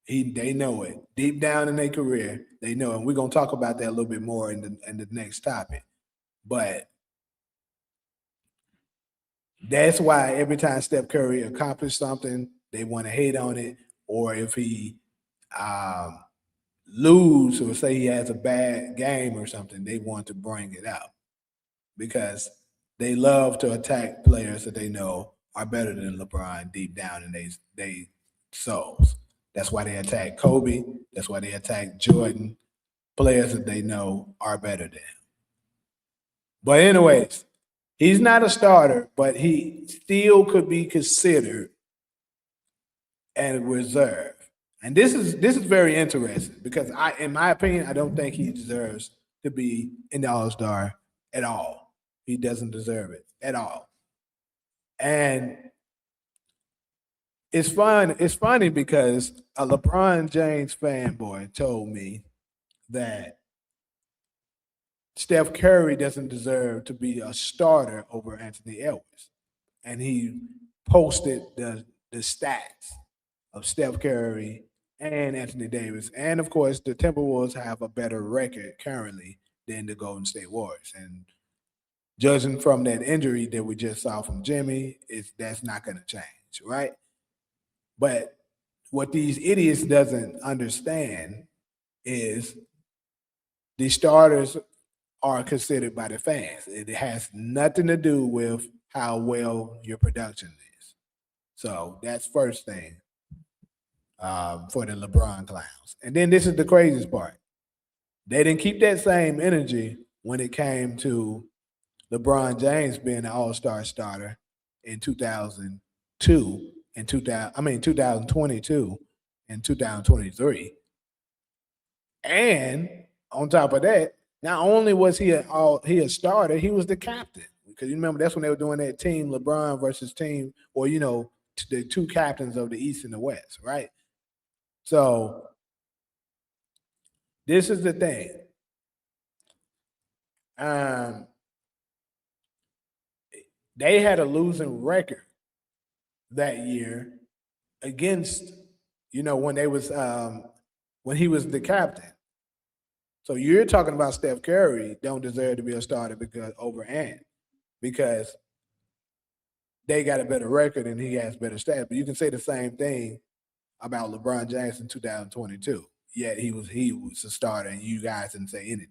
They know it deep down in their career. They know, and we're gonna talk about that a little bit more in the next topic. But that's why every time Steph Curry accomplished something, they want to hate on it, or if he um, lose or say he has a bad game or something, they want to bring it up because they love to attack players that they know are better than LeBron deep down in they souls. That's why they attack Kobe. That's why they attack Jordan, players that they know are better than. But anyways, he's not a starter, but he still could be considered and reserve. And this is very interesting because in my opinion, I don't think he deserves to be in the All Star at all. He doesn't deserve it at all. And it's fun. It's funny because a LeBron James fanboy told me that Steph Curry doesn't deserve to be a starter over Anthony Edwards, and he posted the stats of Steph Curry and Anthony Davis. And of course, the Timberwolves have a better record currently than the Golden State Warriors. And judging from that injury that we just saw from Jimmy, that's not going to change, right? But what these idiots doesn't understand is the starters are considered by the fans. It has nothing to do with how well your production is. So that's first thing for the LeBron clowns. And then this is the craziest part. They didn't keep that same energy when it came to LeBron James being an All-Star starter in 2002 and 2022 and 2023. And on top of that, not only was he a starter, he was the captain. Because you remember that's when they were doing that team LeBron versus team, or the two captains of the East and the West, right? So this is the thing. Um, they had a losing record that year against, when they was when he was the captain. So you're talking about Steph Curry don't deserve to be a starter because over Ant because they got a better record and he has better stats. But you can say the same thing about LeBron James in 2022. Yet he was a starter and you guys didn't say anything.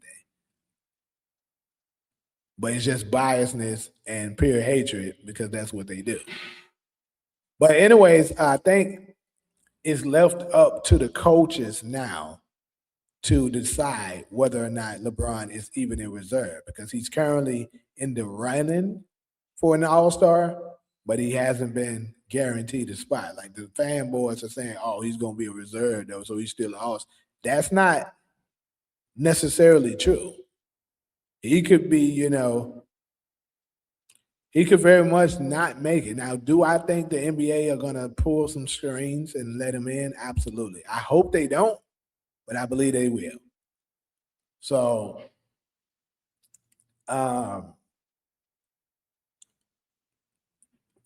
But it's just biasness and pure hatred because that's what they do. But anyways, I think it's left up to the coaches now to decide whether or not LeBron is even in reserve because he's currently in the running for an All Star, but he hasn't been guaranteed a spot. Like the fanboys are saying, "Oh, he's going to be a reserve though, so he's still an All." That's not necessarily true. He could be, he could very much not make it. Now, do I think the NBA are going to pull some strings and let him in? Absolutely. I hope they don't, but I believe they will. So, um,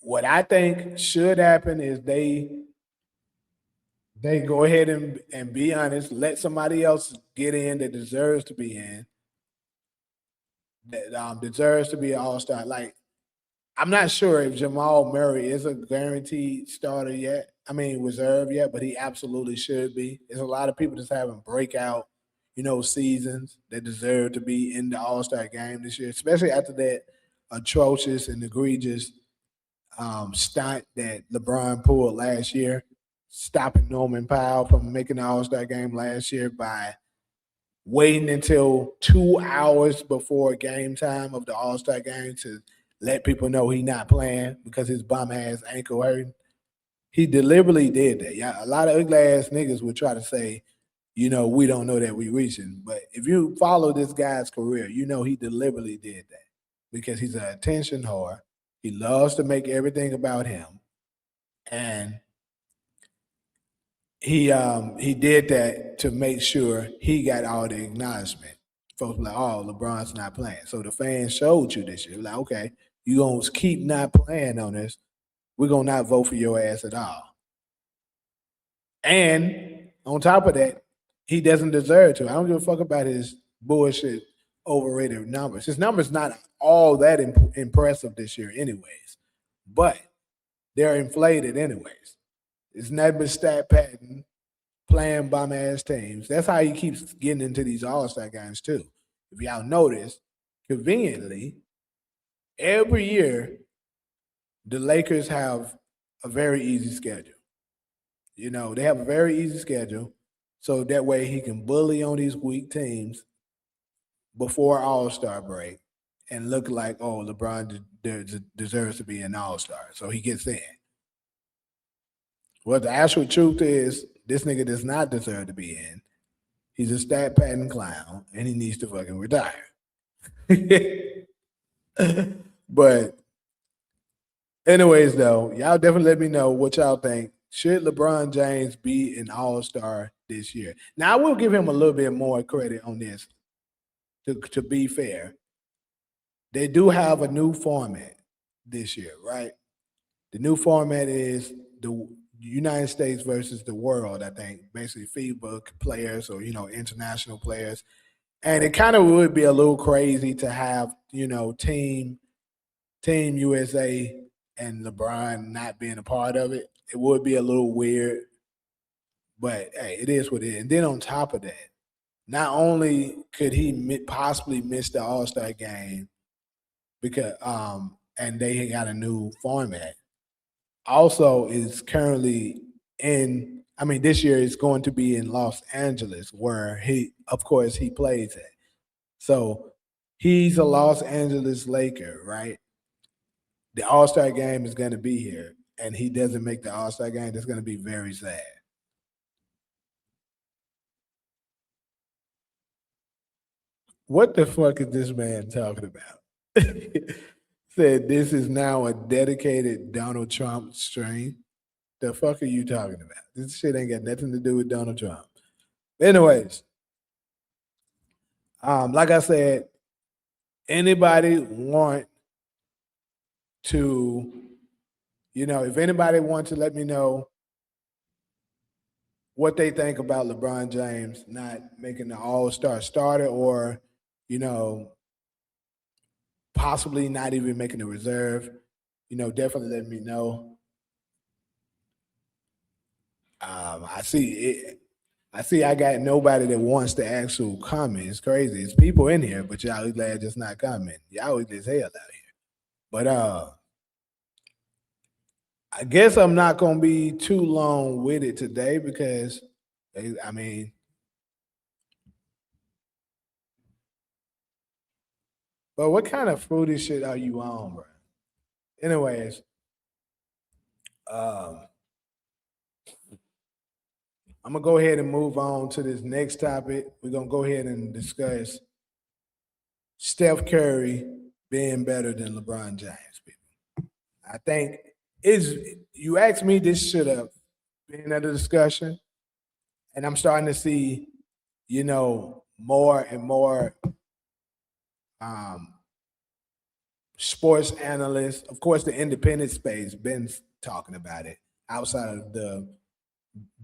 what I think should happen is they go ahead and be honest, let somebody else get in that deserves to be in, that deserves to be an all star. Like I'm not sure if Jamal Murray is a guaranteed starter yet. I mean, reserve yet, but he absolutely should be. There's a lot of people just having breakout, seasons that deserve to be in the All Star game this year, especially after that atrocious and egregious stunt that LeBron pulled last year, stopping Norman Powell from making the All Star game last year by waiting until 2 hours before game time of the All Star game to let people know he not playing because his bum ass ankle hurt. He deliberately did that. Yeah, a lot of ugly ass niggas would try to say, we don't know that we reaching. But if you follow this guy's career, he deliberately did that because he's an attention whore. He loves to make everything about him, and he did that to make sure he got all the acknowledgement. Folks were like, oh, LeBron's not playing. So the fans showed you this year. Like, okay, you gonna keep not playing on this. We're gonna not vote for your ass at all. And On top of that, he doesn't deserve to. I don't give a fuck about his bullshit overrated numbers. His numbers not all that impressive this year, anyways. But they're inflated, anyways. It's nothing but stat pattern, playing bum ass teams. That's how he keeps getting into these All Star games too. If y'all notice, conveniently, every year the Lakers have a very easy schedule. You know, they have a very easy schedule, so that way he can bully on these weak teams before All Star break and look like, oh, LeBron deserves to be an All Star, so he gets in. Well, the actual truth is, this nigga does not deserve to be in. He's a stat pattern clown, and he needs to fucking retire. But anyways, though, y'all definitely let me know what y'all think. Should LeBron James be an All Star this year? Now, I will give him a little bit more credit on this. To be fair, they do have a new format this year, right? The new format is the United States versus the world. I think basically FIBA players or international players, and it kind of would be a little crazy to have Team USA and LeBron not being a part of it. It would be a little weird, but hey, it is what it is. And then on top of that, not only could he possibly miss the All Star game because and they got a new format. Also, is currently in. I mean, this year is going to be in Los Angeles, where of course, he plays at. So he's a Los Angeles Laker, right? The All Star game is going to be here, and he doesn't make the All Star game. That's going to be very sad. What the fuck is this man talking about? Said this is now a dedicated Donald Trump stream. The fuck are you talking about? This shit ain't got nothing to do with Donald Trump. Anyways, like I said, anybody want to, if anybody wants to let me know what they think about LeBron James not making the All Star starter, or you know, possibly not even making the reserve, definitely let me know. I see it. I see. I got nobody that wants the actual comment. It's crazy. It's people in here, but y'all glad just not comment. Y'all just hell out here. But I guess I'm not gonna be too long with it today because, I mean, but what kind of fruity shit are you on, bro? Anyways, um, I'm gonna go ahead and move on to this next topic. We're gonna go ahead and discuss Steph Curry being better than LeBron James. People, I think is you asked me, this should have been at a discussion, and I'm starting to see, more and more um, sports analysts, of course, the independent space, been talking about it outside of the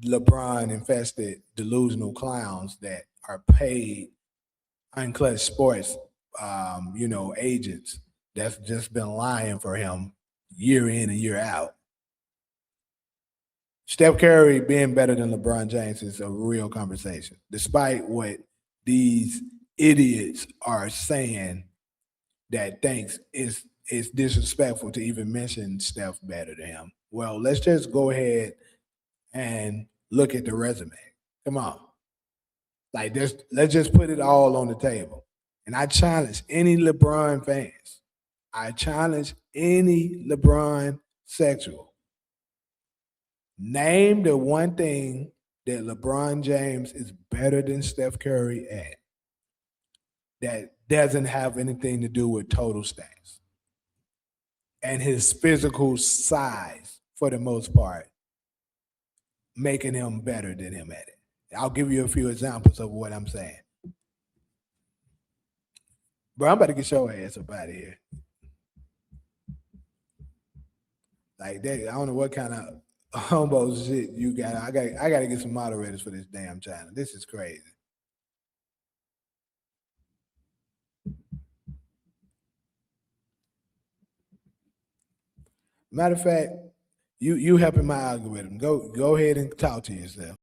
LeBron infested delusional clowns that are paid unclutched sports, agents that's just been lying for him year in and year out. Steph Curry being better than LeBron James is a real conversation, despite what these idiots are saying that thinks it's disrespectful to even mention Steph better than him. Well, let's just go ahead and look at the resume. Come on. Like this, let's just put it all on the table. And I challenge any LeBron fans. I challenge any LeBron sexual. Name the one thing that LeBron James is better than Steph Curry at that doesn't have anything to do with total stats and his physical size for the most part, making him better than him at it. I'll give you a few examples of what I'm saying. Bro, I'm about to get your ass up out of here. Like that, I don't know what kind of Almost shit. I gotta get some moderators for this damn channel. This is crazy. Matter of fact, you helping my algorithm. Go ahead and talk to yourself.